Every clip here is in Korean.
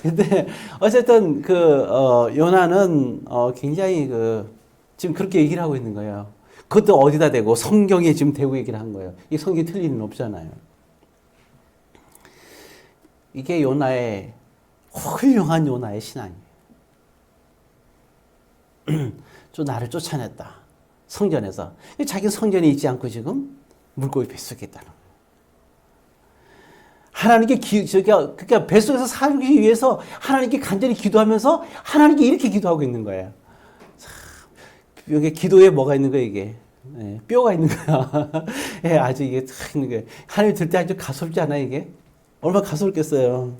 근데 어쨌든 요나는 굉장히 지금 그렇게 얘기를 하고 있는 거예요. 그것도 어디다 대고 성경에 지금 대고 얘기를 한 거예요. 이 성경이 틀릴 리는 없잖아요. 이게 요나의 훌륭한 요나의 신앙이에요. 좀 나를 쫓아냈다. 성전에서. 자기 성전에 있지 않고 지금 물고기 뱃속에 있다는 거예요. 하나님께 그러니까 뱃속에서 살기 위해서 하나님께 간절히 기도하면서 하나님께 이렇게 기도하고 있는 거예요. 여기 기도에 뭐가 있는 거예요, 이게? 네, 뼈가 있는 거야. 네, 아주 이게 탁 있는 거예요. 하나님 들 때 아주 가섭지 않아요, 이게? 얼마나 가섭겠어요.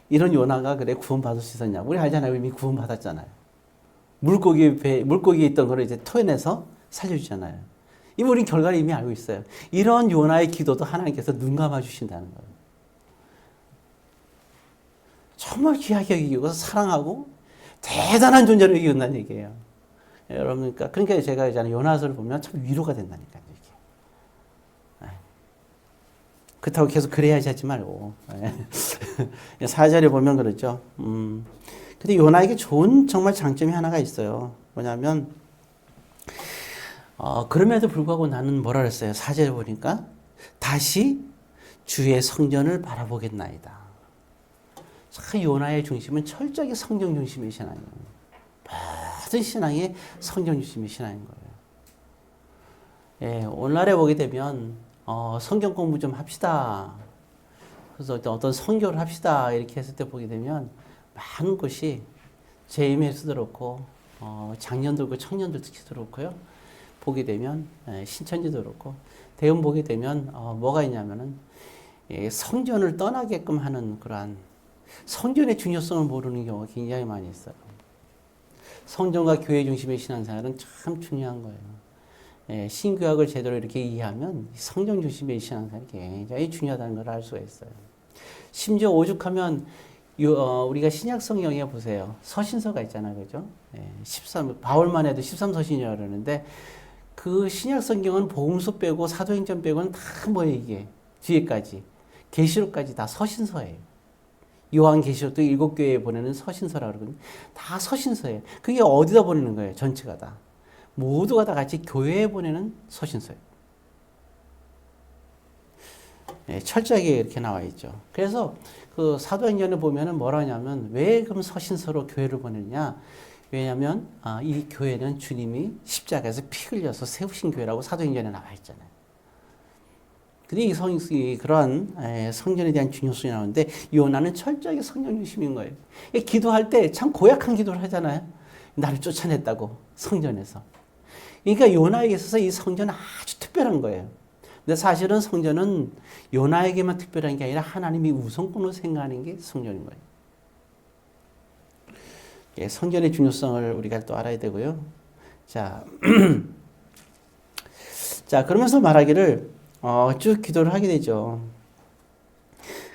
이런 요나가 그래 구원받을 수 있었냐? 우리 알잖아요. 이미 구원받았잖아요. 물고기에 있던 거를 이제 토해내서 살려주잖아요. 이미 우린 결과를 이미 알고 있어요. 이런 요나의 기도도 하나님께서 눈 감아 주신다는 거예요. 정말 귀하게 여기고 사랑하고 대단한 존재로 여긴다는 얘기예요. 여러분, 그러니까 제가 이제 요나서를 보면 참 위로가 된다니까요. 그렇다고 계속 그래야지 하지 말고. 4절에 보면 그렇죠. 근데 요나에게 좋은 정말 장점이 하나가 있어요. 뭐냐면, 그럼에도 불구하고 나는 뭐라 그랬어요? 4절에 보니까, 다시 주의 성전을 바라보겠나이다. 참 요나의 중심은 철저하게 성경 중심의 신앙이에요. 모든 신앙이 성경 중심의 신앙인 거예요. 예, 오늘날에 보게 되면, 성경 공부 좀 합시다. 그래서 어떤 선교를 합시다. 이렇게 했을 때 보게 되면 많은 곳이 JMS도 그렇고, 장년도 그렇고, 청년들 특히도 그렇고요. 보게 되면, 신천지도 그렇고, 대응 보게 되면, 뭐가 있냐면은, 성전을 떠나게끔 하는 그러한 성전의 중요성을 모르는 경우가 굉장히 많이 있어요. 성전과 교회 중심의 신앙생활은 참 중요한 거예요. 신구약을 제대로 이렇게 이해하면 성경 중심의 신앙생활이 굉장히 중요하다는 걸 알 수가 있어요. 심지어 오죽하면 우리가 신약 성경에 보세요. 서신서가 있잖아요. 그죠? 13, 바울만 해도 13서신이라고 그러는데 그 신약 성경은 복음서 빼고 사도행전 빼고는 다 뭐예요, 이게? 뒤에까지. 계시록까지 다 서신서예요. 요한계시록도 7교회에 보내는 서신서라고 그러거든요. 다 서신서예요. 그게 어디다 보내는 거예요? 전체가 다. 모두가 다 같이 교회에 보내는 서신서예요. 철저하게 이렇게 나와 있죠. 그래서 그 사도행전에 보면은 뭐라 하냐면 왜 그럼 서신서로 교회를 보내느냐? 왜냐하면 이 교회는 주님이 십자가에서 피 흘려서 세우신 교회라고 사도행전에 나와 있잖아요. 근데 그러한 성전에 대한 중요성이 나오는데 요나는 철저하게 성경 중심인 거예요. 기도할 때 참 고약한 기도를 하잖아요. 나를 쫓아냈다고 성전에서. 그러니까 요나에게 있어서 이 성전은 아주 특별한 거예요. 근데 사실은 성전은 요나에게만 특별한 게 아니라 하나님이 우선권으로 생각하는 게 성전인 거예요. 성전의 중요성을 우리가 또 알아야 되고요. 자, 자 그러면서 말하기를 쭉 기도를 하게 되죠.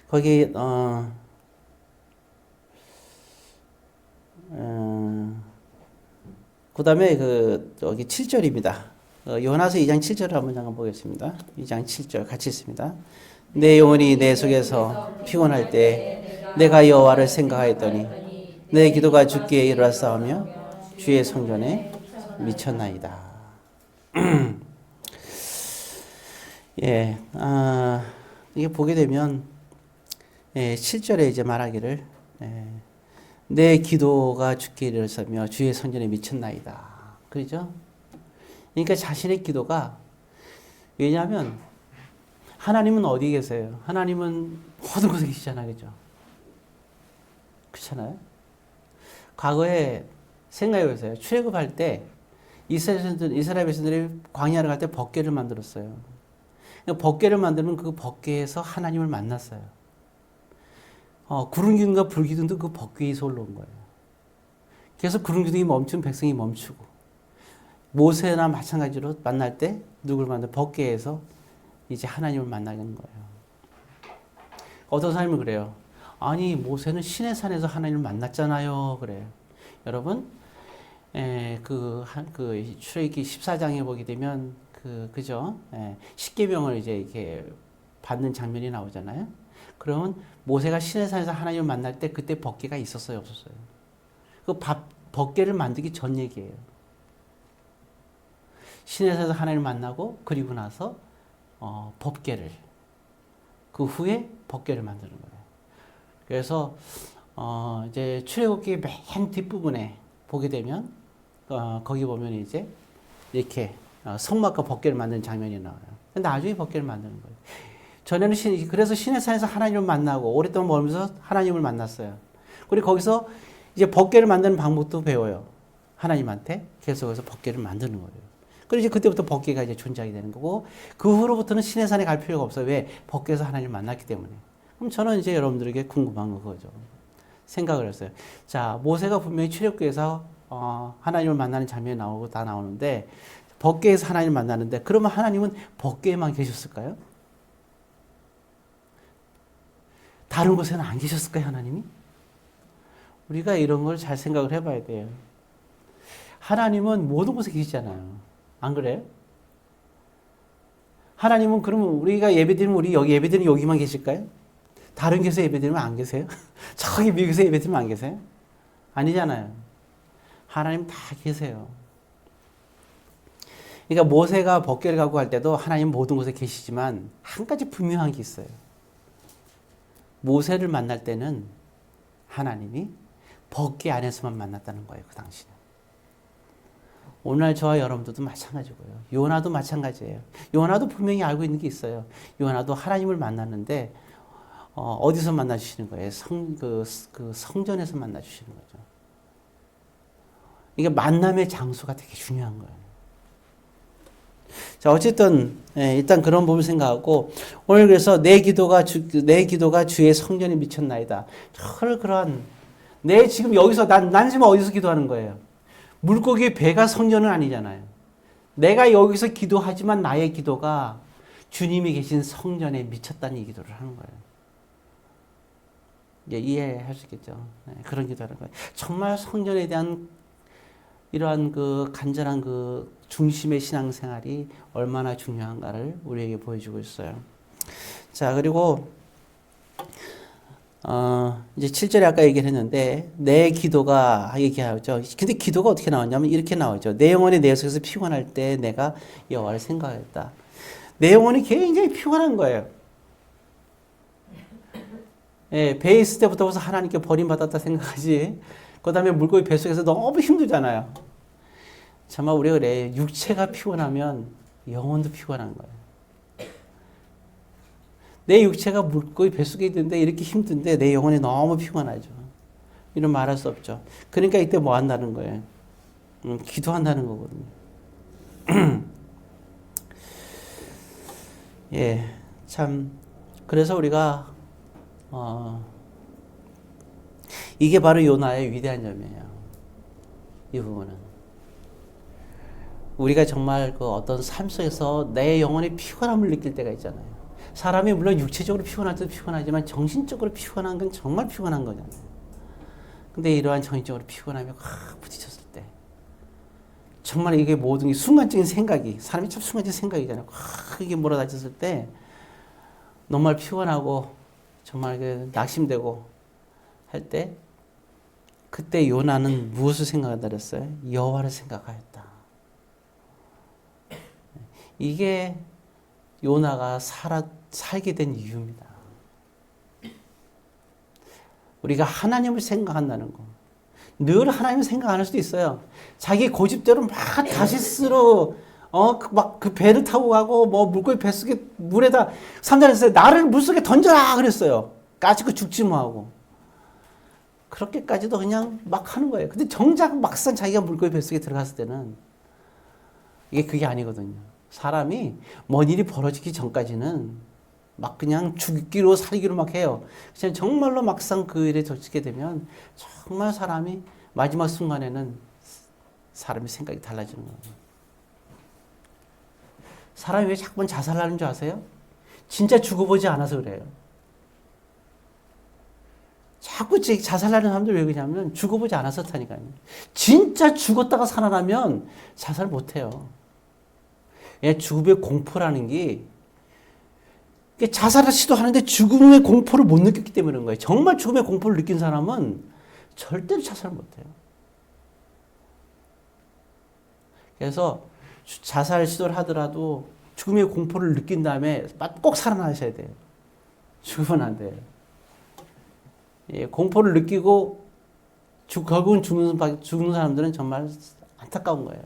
거기 그 다음에 여기 7절입니다. 요나서 2장 7절을 한번 잠깐 보겠습니다. 2장 7절 같이 있습니다. 내 영혼이 내 속에서 피곤할 때 내가 여호와를 생각하였더니 내 기도가 주께 이르렀사오며 주의 성전에 미쳤나이다. 예, 이게 보게 되면 7절에 이제 말하기를 내 기도가 주께 이르렀으며 주의 성전에 미쳤나이다. 그렇죠? 그러니까 자신의 기도가 왜냐하면 하나님은 어디 계세요? 하나님은 모든 곳에 계시잖아요. 그죠? 그렇잖아요? 과거에 생각해 보세요. 출애굽할 때 이스라엘 백성들이 광야를 갈 때 법궤를 만들었어요. 법궤를 만들면 그 법궤에서 하나님을 만났어요. 구름 기둥과 불 기둥도 그 법궤에서 올라온 거예요. 그래서 구름 기둥이 멈추면 백성이 멈추고 모세나 마찬가지로 만날 때 누굴 만나 법궤에서 이제 하나님을 만나는 거예요. 어떤 사람은 그래요. 아니 모세는 신의 산에서 하나님을 만났잖아요. 그래요. 여러분 출애굽기 14장에 보게 되면 그죠? 십계명을 이제 이렇게 받는 장면이 나오잖아요. 그러면 모세가 시내산에서 하나님을 만날 때 그때 법궤가 있었어요, 없었어요? 법궤를 만들기 전 얘기예요. 시내산에서 하나님을 만나고 그리고 나서 법궤를 그 후에 법궤를 만드는 거예요. 그래서 이제 출애굽기 맨 뒷부분에 보게 되면 거기 보면 이제 이렇게 성막과 법궤를 만드는 장면이 나와요. 근데 나중에 법궤를 만드는 거예요. 전에는 그래서 시내산에서 하나님을 만나고 오랫동안 멀면서 하나님을 만났어요. 그리고 거기서 이제 법궤를 만드는 방법도 배워요. 하나님한테 계속해서 법궤를 만드는 거예요. 그리고 이제 그때부터 법궤가 이제 존재하게 되는 거고 그 후로부터는 시내산에 갈 필요가 없어요. 왜? 법궤에서 하나님을 만났기 때문에. 그럼 저는 이제 여러분들에게 궁금한 거 그거죠. 생각을 했어요. 자, 모세가 분명히 출애굽기에서 하나님을 만나는 장면이 나오고 다 나오는데 법궤에서 하나님을 만나는데 그러면 하나님은 법궤에만 계셨을까요? 다른 곳에는 안 계셨을까요, 하나님이? 우리가 이런 걸 잘 생각을 해봐야 돼요. 하나님은 모든 곳에 계시잖아요. 안 그래요? 하나님은 그러면 우리가 예배드리면 우리 여기 예배드리면 여기만 계실까요? 다른 곳에서 예배드리면 안 계세요? 저기 미국에서 예배드리면 안 계세요? 아니잖아요. 하나님 다 계세요. 그러니까 모세가 법궤를 갖고 갈 때도 하나님 모든 곳에 계시지만 한 가지 분명한 게 있어요. 모세를 만날 때는 하나님이 법궤 안에서만 만났다는 거예요. 그 당시는. 오늘 저와 여러분들도 마찬가지고요. 요나도 마찬가지예요. 요나도 분명히 알고 있는 게 있어요. 요나도 하나님을 만났는데 어디서 만나주시는 거예요? 그 성전에서 만나주시는 거죠. 이게 만남의 장소가 되게 중요한 거예요. 자, 어쨌든 일단 그런 부분을 생각하고 오늘 그래서 내 기도가 주의 성전에 미쳤나이다. 그런 내 지금 여기서 난 지금 어디서 기도하는 거예요? 물고기 배가 성전은 아니잖아요. 내가 여기서 기도하지만 나의 기도가 주님이 계신 성전에 미쳤다는 이 기도를 하는 거예요. 이제 이해할 수 있겠죠. 그런 기도하는 거예요. 정말 성전에 대한 이러한 그 간절한 그 중심의 신앙생활이 얼마나 중요한가를 우리에게 보여주고 있어요. 자, 그리고 이제 7절에 아까 얘기를 했는데 내 기도가 얘기하죠. 근데 기도가 어떻게 나왔냐면 이렇게 나오죠. 내 영혼이 내 속에서 피곤할 때 내가 여호와를 생각했다. 내 영혼이 굉장히 피곤한 거예요. 예, 배에 있을 때부터 벌써 하나님께 버림받았다 생각하지. 그 다음에 물고기 뱃속에서 너무 힘들잖아요. 정말 우리가 그래. 육체가 피곤하면 영혼도 피곤한 거예요. 내 육체가 물고기 뱃속에 있는데 이렇게 힘든데 내 영혼이 너무 피곤하죠. 이런 말할 수 없죠. 그러니까 이때 뭐 한다는 거예요? 기도한다는 거거든요. 예, 참 그래서 우리가 이게 바로 요나의 위대한 점이에요. 이 부분은. 우리가 정말 그 어떤 삶 속에서 내 영혼의 피곤함을 느낄 때가 있잖아요. 사람이 물론 육체적으로 피곤할 때도 피곤하지만 정신적으로 피곤한 건 정말 피곤한 거잖아요. 근데 이러한 정신적으로 피곤함에 확 부딪혔을 때 정말 이게 모든 게 순간적인 생각이 사람이 참 순간적인 생각이잖아요. 확 이게 몰아닥쳤을 때 정말 피곤하고 정말 그 낙심되고 할 때 그때 요나는 무엇을 생각한다 그랬어요? 여호와를 생각하였다. 이게 요나가 살게 된 이유입니다. 우리가 하나님을 생각한다는 거. 늘 하나님을 생각 안 할 수도 있어요. 자기 고집대로 막 다시스로 막 그 배를 타고 가고 뭐 물고기 뱃속에 물에다 3절에서 나를 물속에 던져라 그랬어요. 까짓거 죽지 뭐하고. 그렇게까지도 그냥 막 하는 거예요. 근데 정작 막상 자기가 물고기 뱃속에 들어갔을 때는 이게 그게 아니거든요. 사람이 뭔 일이 벌어지기 전까지는 막 그냥 죽기로 살기로 막 해요. 그냥 정말로 막상 그 일에 닥치게 되면 정말 사람이 마지막 순간에는 사람의 생각이 달라지는 거예요. 사람이 왜 자꾸만 자살하는 줄 아세요? 진짜 죽어보지 않아서 그래요. 자꾸 자살하는 사람들 왜 그러냐면 죽어보지 않아서 그렇다니까요. 진짜 죽었다가 살아나면 자살 못해요. 죽음의 공포라는 게 자살을 시도하는데 죽음의 공포를 못 느꼈기 때문에 그런 거예요. 정말 죽음의 공포를 느낀 사람은 절대로 자살을 못해요. 그래서 자살 시도를 하더라도 죽음의 공포를 느낀 다음에 꼭 살아나셔야 돼요. 죽으면 안 돼요. 예, 공포를 느끼고 결국은 죽는 사람들은 정말 안타까운 거예요.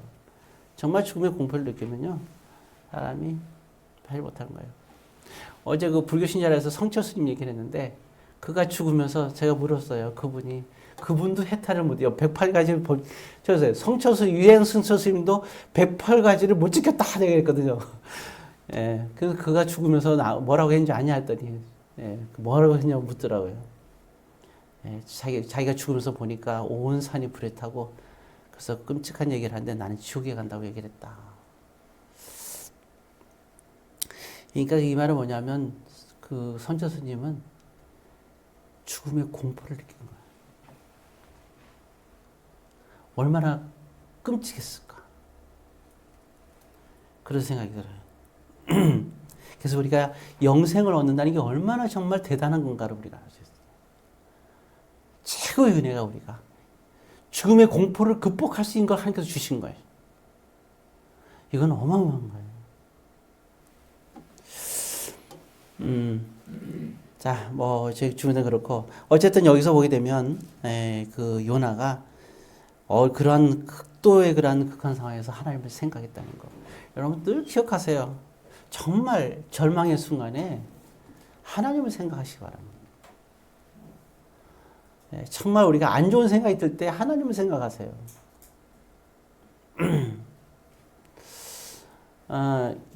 정말 죽음의 공포를 느끼면요, 사람이 하지 못하는 거예요. 어제 그 불교 신자라서 성철 스님 얘기를 했는데, 그가 죽으면서 제가 물었어요. 그분도 해탈을 못해요. 108가지를 저기서 성철수 유행 승철 스님도 108가지를 못 지켰다 내가 했거든요. 예, 그래서 그가 죽으면서 뭐라고 했는지 아냐 했더니, 예, 뭐라고 했냐고 묻더라고요. 예, 자기가 죽으면서 보니까 온 산이 불에 타고, 그래서 끔찍한 얘기를 하는데 나는 지옥에 간다고 얘기를 했다. 그러니까 이 말은 뭐냐면, 그 선처스님은 죽음의 공포를 느낀 거예요. 얼마나 끔찍했을까. 그런 생각이 들어요. 그래서 우리가 영생을 얻는다는 게 얼마나 정말 대단한 건가를 우리가 알 수 있어요. 최고의 은혜가 우리가 죽음의 공포를 극복할 수 있는 걸 하나님께서 주신 거예요. 이건 어마어마한 거예요. 자, 제 주문은 그렇고, 어쨌든 여기서 보게 되면, 그 요나가, 그러한 그러한 극한 상황에서 하나님을 생각했다는 거. 여러분 늘 기억하세요. 정말 절망의 순간에 하나님을 생각하시기 바랍니다. 정말 우리가 안 좋은 생각이 들 때 하나님을 생각하세요.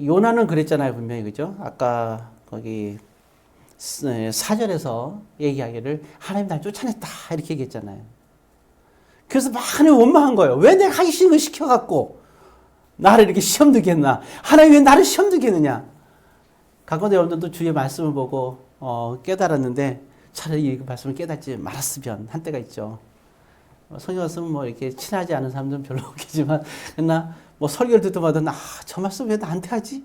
요나는 그랬잖아요, 분명히. 그죠? 아까 거기 4절에서 얘기하기를 하나님 날 쫓아냈다 이렇게 얘기했잖아요. 그래서 많이 원망한 거예요. 왜 내가 하기 싫은 걸 시켜갖고 나를 이렇게 시험 들게 했나? 하나님 왜 나를 시험 들게 했느냐? 가까운데 여러분들도 주의 말씀을 보고 깨달았는데 차라리 이 말씀을 깨닫지 말았으면 한 때가 있죠. 성경 말씀은 이렇게 친하지 않은 사람들은 별로 없겠지만, 그러나 설교를 듣다마다 저 말씀 왜 나한테 하지?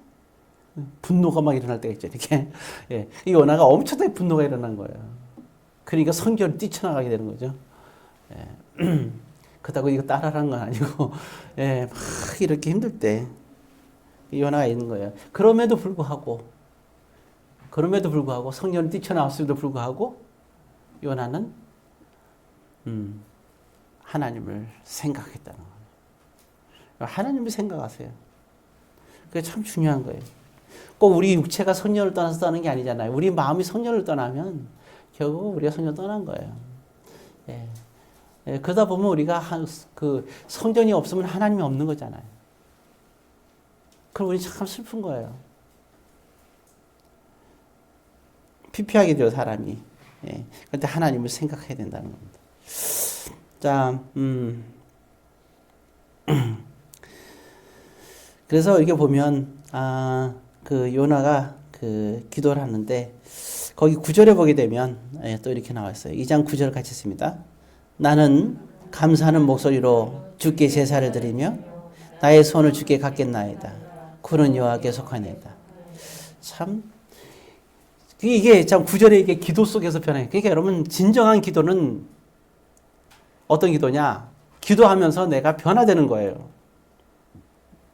분노가 막 일어날 때가 있죠. 이렇게. 예. 이 요나가 엄청나게 분노가 일어난 거예요. 그러니까 성경을 뛰쳐나가게 되는 거죠. 예. 그렇다고 이거 따라하는 건 아니고, 예, 막 이렇게 힘들 때 요나가 있는 거예요. 그럼에도 불구하고 성령을 뛰쳐나왔음에도 불구하고 요나는 하나님을 생각했다는 거예요. 하나님을 생각하세요. 그게 참 중요한 거예요. 꼭 우리 육체가 성령을 떠나서 떠나는 게 아니잖아요. 우리 마음이 성령을 떠나면 결국 우리가 성령을 떠난 거예요. 예. 예, 그러다 보면 우리가 성전이 없으면 하나님이 없는 거잖아요. 그럼 우리 참 슬픈 거예요. 피폐하게 돼요, 사람이. 예. 그때 하나님을 생각해야 된다는 겁니다. 자, 그래서 이렇게 보면, 그 요나가 기도를 하는데, 거기 9절에 보게 되면, 또 이렇게 나와 있어요. 2장 9절 같이 있습니다. 나는 감사하는 목소리로 주께 제사를 드리며 나의 손을 주께 갖겠나이다. 구는 여호와께 속하나이다. 참 이게 참 9절에 이게 기도 속에서 변해요. 그러니까 여러분 진정한 기도는 어떤 기도냐? 기도하면서 내가 변화되는 거예요.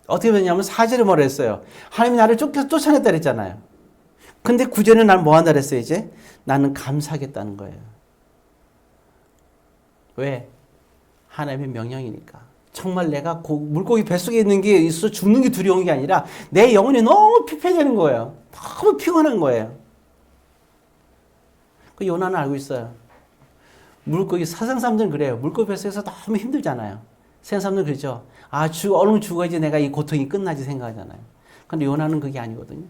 어떻게 되냐면 4절에 뭐라 했어요? 하나님이 나를 쫓아냈다 그랬잖아요. 근데 9절에 나는 뭐 한다 그랬어요, 이제? 나는 감사하겠다는 거예요. 왜? 하나님의 명령이니까. 정말 내가 물고기 뱃속에 있는 게 있어 죽는 게 두려운 게 아니라 내 영혼이 너무 피폐되는 거예요. 너무 피곤한 거예요. 그 요나는 알고 있어요. 물고기 사상 사람들은 그래요. 물고기 뱃속에서 너무 힘들잖아요. 세상 사람들은 그렇죠. 얼른 죽어야지 내가 이 고통이 끝나지 생각하잖아요. 근데 요나는 그게 아니거든요.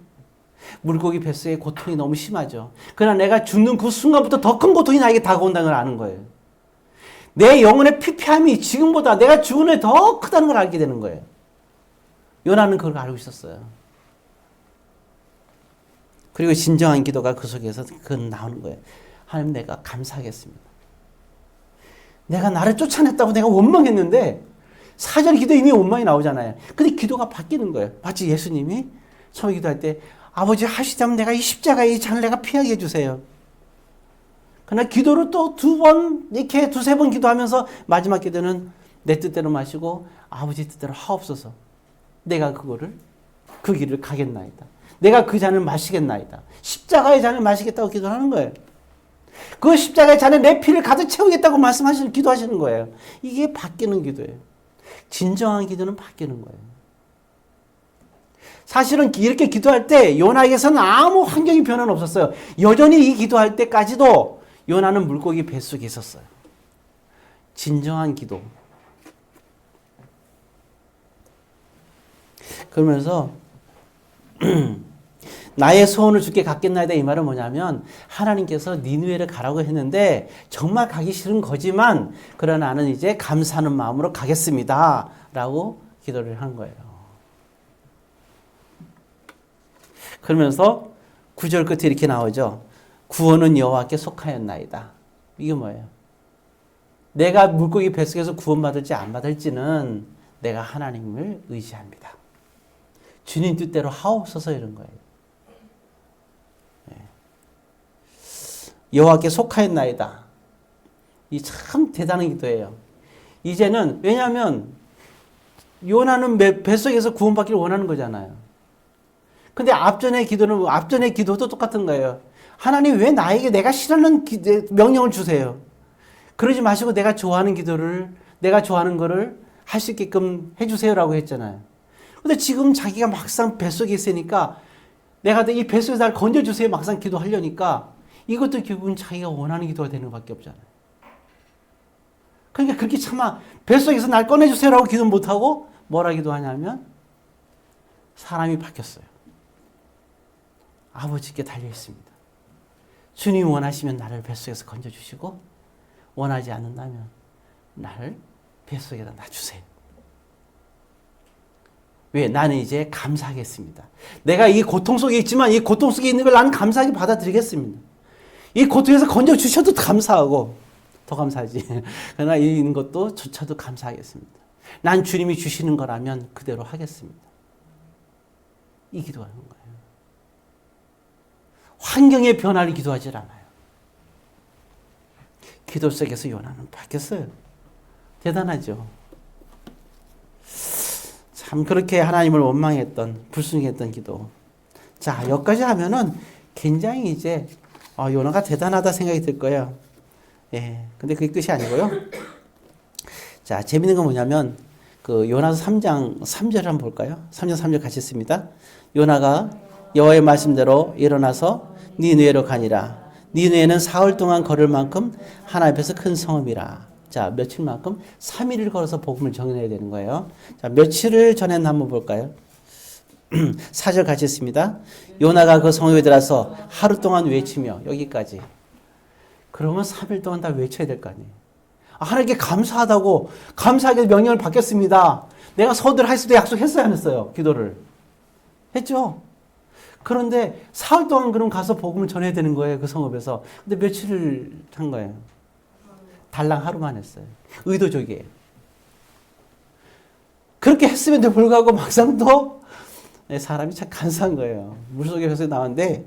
물고기 뱃속에 고통이 너무 심하죠. 그러나 내가 죽는 그 순간부터 더 큰 고통이 나에게 다가온다는 걸 아는 거예요. 내 영혼의 피폐함이 지금보다 내가 죽은 후에 더 크다는 걸 알게 되는 거예요. 요나는 그걸 알고 있었어요. 그리고 진정한 기도가 그 속에서 나오는 거예요. 하나님, 내가 감사하겠습니다. 내가 나를 쫓아냈다고 내가 원망했는데 4절 기도 이미 원망이 나오잖아요. 근데 기도가 바뀌는 거예요. 마치 예수님이 처음에 기도할 때 아버지 하시자면 내가 이 십자가의 잔을 내가 피하게 해주세요. 그러나 기도를 또 2번, 이렇게 2-3번 기도하면서 마지막 기도는 내 뜻대로 마시고 아버지 뜻대로 하옵소서. 내가 그 길을 가겠나이다. 내가 그 잔을 마시겠나이다. 십자가의 잔을 마시겠다고 기도하는 거예요. 그 십자가의 잔에 내 피를 가득 채우겠다고 기도하시는 거예요. 이게 바뀌는 기도예요. 진정한 기도는 바뀌는 거예요. 사실은 이렇게 기도할 때 요나에게서는 아무 환경이 변화는 없었어요. 여전히 이 기도할 때까지도 요나는 물고기 뱃속에 있었어요. 진정한 기도. 그러면서 나의 소원을 주께 갖겠나이다 이 말은 뭐냐면 하나님께서 니느웨를 가라고 했는데 정말 가기 싫은 거지만 그러나 나는 이제 감사하는 마음으로 가겠습니다 라고 기도를 한 거예요. 그러면서 9절 끝에 이렇게 나오죠. 구원은 여호와께 속하였나이다. 이게 뭐예요? 내가 물고기 뱃속에서 구원받을지 안 받을지는 내가 하나님을 의지합니다. 주님 뜻대로 하옵소서 이런 거예요. 여호와께 속하였나이다. 이 참 대단한 기도예요. 이제는 왜냐하면 요나는 뱃속에서 구원받기를 원하는 거잖아요. 근데 앞전의 기도도 똑같은 거예요. 하나님 왜 나에게 내가 싫어하는 명령을 주세요. 그러지 마시고 내가 좋아하는 기도를 내가 좋아하는 거를 할 수 있게끔 해주세요라고 했잖아요. 근데 지금 자기가 막상 뱃속에 있으니까 내가 이 뱃속에서 날 건져주세요 막상 기도하려니까 이것도 결국은 자기가 원하는 기도가 되는 것밖에 없잖아요. 그러니까 그렇게 차마 뱃속에서 날 꺼내주세요라고 기도 못하고 뭐라 기도하냐면 사람이 바뀌었어요. 아버지께 달려있습니다. 주님 원하시면 나를 뱃속에서 건져주시고 원하지 않는다면 나를 뱃속에다 놔주세요. 왜? 나는 이제 감사하겠습니다. 내가 이 고통 속에 있지만 이 고통 속에 있는 걸 나는 감사하게 받아들이겠습니다. 이 고통에서 건져주셔도 감사하고 더 감사하지. 그러나 있는 것도 조차도 감사하겠습니다. 난 주님이 주시는 거라면 그대로 하겠습니다. 이 기도하는 거예요. 환경의 변화를 기도하지 않아요. 기도 속에서 요나는 바뀌었어요. 대단하죠. 참 그렇게 하나님을 원망했던 불순종했던 기도. 자 여기까지 하면은 굉장히 이제 요나가 대단하다 생각이 들 거예요. 예, 근데 그게 끝이 아니고요. 자 재밌는 건 뭐냐면 그 요나서 3장 3절 한번 볼까요? 3장 3절 같이 읽습니다. 요나가 여호와의 말씀대로 일어나서 니느웨로 가니라. 니느웨는 사흘 동안 걸을 만큼 하나님 앞에서 큰 성읍이라. 자, 며칠만큼 3일을 걸어서 복음을 전해야 되는 거예요. 자, 며칠을 전했나 한번 볼까요? 4절 같이 있습니다. 요나가 그 성읍에 들어서 하루 동안 외치며 여기까지. 그러면 3일 동안 다 외쳐야 될 거 아니에요. 하나님께 감사하게 명령을 받겠습니다. 내가 서두를 할 수도 약속했어요, 안 했어요? 기도를. 했죠? 그런데 사흘 동안 그럼 가서 복음을 전해야 되는 거예요, 그 성읍에서. 근데 며칠을 한 거예요? 달랑 하루만 했어요. 의도적이에요. 그렇게 했음에도 불구하고 막상 또 사람이 참 간사한 거예요. 물속에서 나왔는데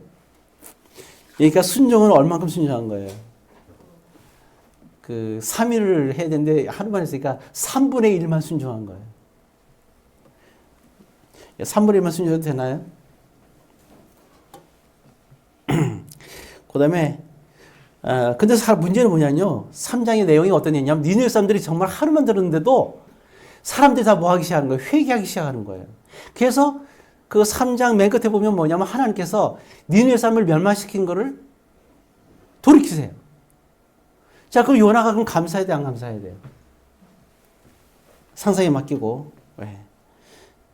그러니까 순종은 얼만큼 순종한 거예요. 그 3일을 해야 되는데 하루만 했으니까 3분의 1만 순종한 거예요. 3분의 1만 순종해도 되나요? 그 다음에 근데 문제는 뭐냐면요. 3장의 내용이 어떤 얘기냐면 니느웨 사람들이 정말 하루만 들었는데도 사람들이 다 뭐 하기 시작하는 거예요? 회개하기 시작하는 거예요. 그래서 그 3장 맨 끝에 보면 뭐냐면 하나님께서 니느웨 사람을 멸망시킨 거를 돌이키세요. 자, 그럼 요나가 그럼 감사해야 돼, 안 감사해야 돼요? 상상에 맡기고. 네.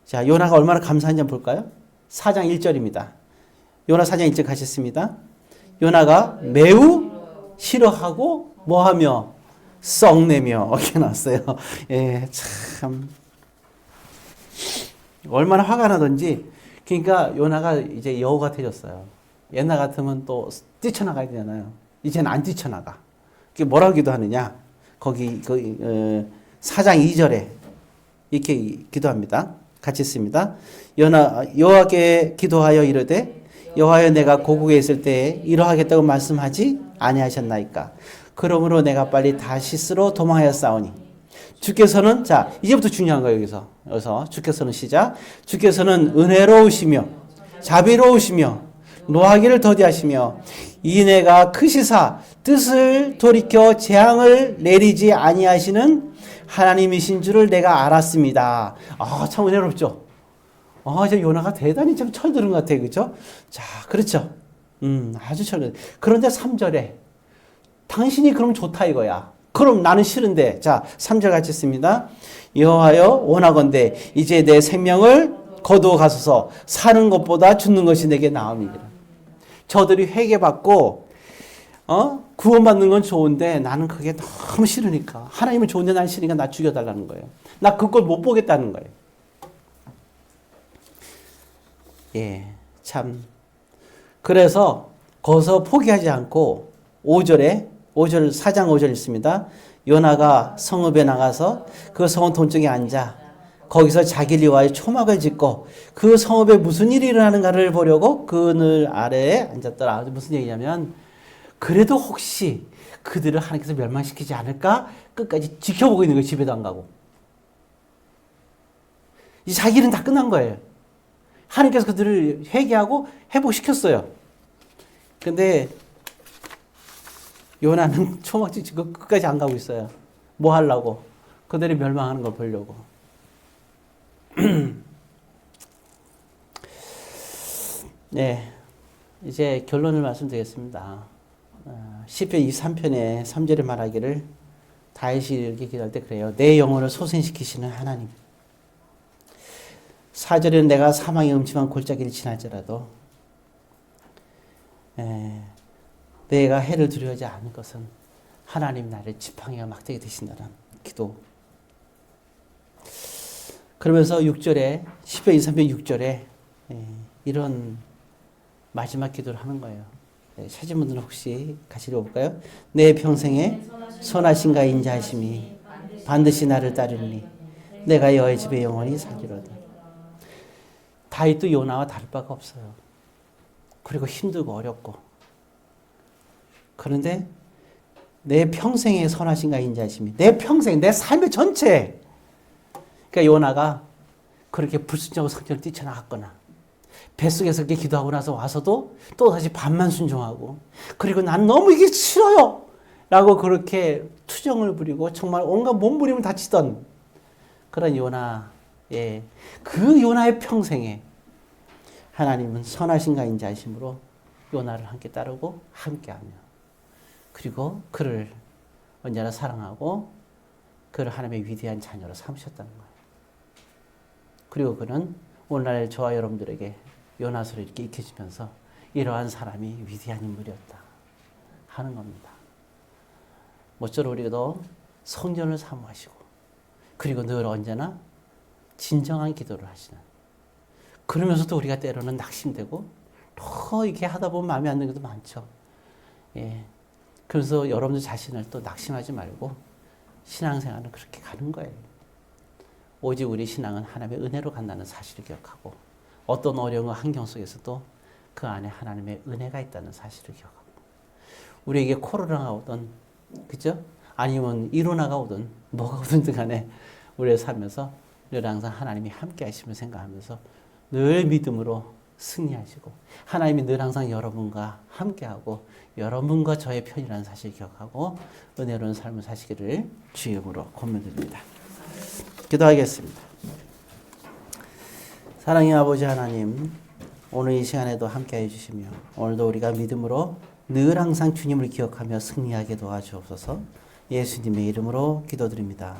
자, 요나가 얼마나 감사한지 한번 볼까요? 4장 1절입니다. 요나 4장 1절 가셨습니다. 요나가 매우 싫어하고 뭐하며 썩내며 이렇게 나왔어요. 예, 참 얼마나 화가 나던지. 그러니까 요나가 이제 여우 같아졌어요. 옛날 같으면 또 뛰쳐나가야 되잖아요. 이제는 안 뛰쳐나가. 그게 뭐라고 기도하느냐? 거기 4장 2절에 이렇게 기도합니다. 같이 있습니다. 여호와께 기도하여 이르되 여호와여 내가 고국에 있을 때에 이러하겠다고 말씀하지 아니하셨나이까. 그러므로 내가 빨리 다시스로 도망하였사오니 주께서는 자 이제부터 중요한 거예요. 여기서 주께서는 시작. 주께서는 은혜로우시며 자비로우시며 노하기를 더디하시며 인애가 크시사 뜻을 돌이켜 재앙을 내리지 아니하시는 하나님이신 줄을 내가 알았습니다. 참 은혜롭죠. 저 요나가 대단히 좀 철들은 것 같아요. 그렇죠? 자, 그렇죠. 아주 철들. 그런데 3절에 당신이 그럼 좋다 이거야. 그럼 나는 싫은데. 자, 3절 같이 씁니다. 여호와여 원하건대 이제 내 생명을 거두어 가소서. 사는 것보다 죽는 것이 내게 나음이니라. 저들이 회개받고 구원받는 건 좋은데 나는 그게 너무 싫으니까. 하나님은 좋은데 난 싫으니까 나 죽여달라는 거예요. 나 그걸 못 보겠다는 거예요. 예, 참. 그래서 거기서 포기하지 않고 4장 5절 있습니다. 요나가 성읍에 나가서 그 성읍 동쪽에 앉아 거기서 자기를 위하여 초막을 짓고 그 성읍에 무슨 일이 일어나는가를 보려고 그늘 아래에 앉았더라. 무슨 얘기냐면 그래도 혹시 그들을 하나님께서 멸망시키지 않을까 끝까지 지켜보고 있는 거예요. 집에도 안 가고. 이제 자기 일은 다 끝난 거예요. 하나님께서 그들을 회개하고 회복시켰어요. 근데 요나는 초막지 짓고 끝까지 안 가고 있어요. 뭐 하려고? 그들이 멸망하는 걸 보려고. 네, 이제 결론을 말씀드리겠습니다. 시편 23편에 3절에 말하기를 다윗이 이렇게 기도할 때 그래요. 내 영혼을 소생시키시는 하나님. 4절에는 내가 사망의 음침한 골짜기를 지날지라도 내가 해를 두려워하지 않을 것은 하나님 나를 지팡이와 막대기 되신다는 기도. 그러면서 6절에 시편 23편 6절에 이런 마지막 기도를 하는 거예요. 찾은 분들은 혹시 같이 읽어볼까요? 내 평생에 선하신가 인자하심이 반드시 나를 따르니 내가 여호와의 집에 영원히 살리로다. 다윗도 요나와 다를 바가 없어요. 그리고 힘들고 어렵고. 그런데 내 평생에 선하신가 인자하심이 내 평생 내 삶의 전체. 그러니까 요나가 그렇게 불순종하고 성전을 뛰쳐나갔거나 뱃속에서 이렇게 기도하고 나서 와서도 또 다시 반만 순종하고 그리고 난 너무 이게 싫어요 라고 그렇게 투정을 부리고 정말 온갖 몸부림을 다치던 그런 요나. 그 요나의 평생에 하나님은 선하신가 인자하심으로 요나를 함께 따르고 함께하며 그리고 그를 언제나 사랑하고 그를 하나님의 위대한 자녀로 삼으셨다는 거예요. 그리고 그는 오늘날 저와 여러분들에게 요나서를 이렇게 익혀주면서 이러한 사람이 위대한 인물이었다 하는 겁니다. 모쪼록 우리도 성전을 사모하시고 그리고 늘 언제나 진정한 기도를 하시는. 그러면서도 우리가 때로는 낙심되고 더 이렇게 하다 보면 마음에 안 드는 것도 많죠. 그래서 여러분들 자신을 또 낙심하지 말고 신앙생활은 그렇게 가는 거예요. 오직 우리 신앙은 하나님의 은혜로 간다는 사실을 기억하고 어떤 어려운 환경 속에서도 그 안에 하나님의 은혜가 있다는 사실을 기억하고 우리에게 코로나가 오든 그죠? 아니면 이로나가 오든 뭐가 오든 간에 우리의 삶에서 늘 항상 하나님이 함께 하심을 생각하면서 늘 믿음으로 승리하시고 하나님이 늘 항상 여러분과 함께하고 여러분과 저의 편이라는 사실을 기억하고 은혜로운 삶을 사시기를 주의 이름으로 권면드립니다. 기도하겠습니다. 사랑의 아버지 하나님, 오늘 이 시간에도 함께해 주시며 오늘도 우리가 믿음으로 늘 항상 주님을 기억하며 승리하게 도와주옵소서. 예수님의 이름으로 기도드립니다.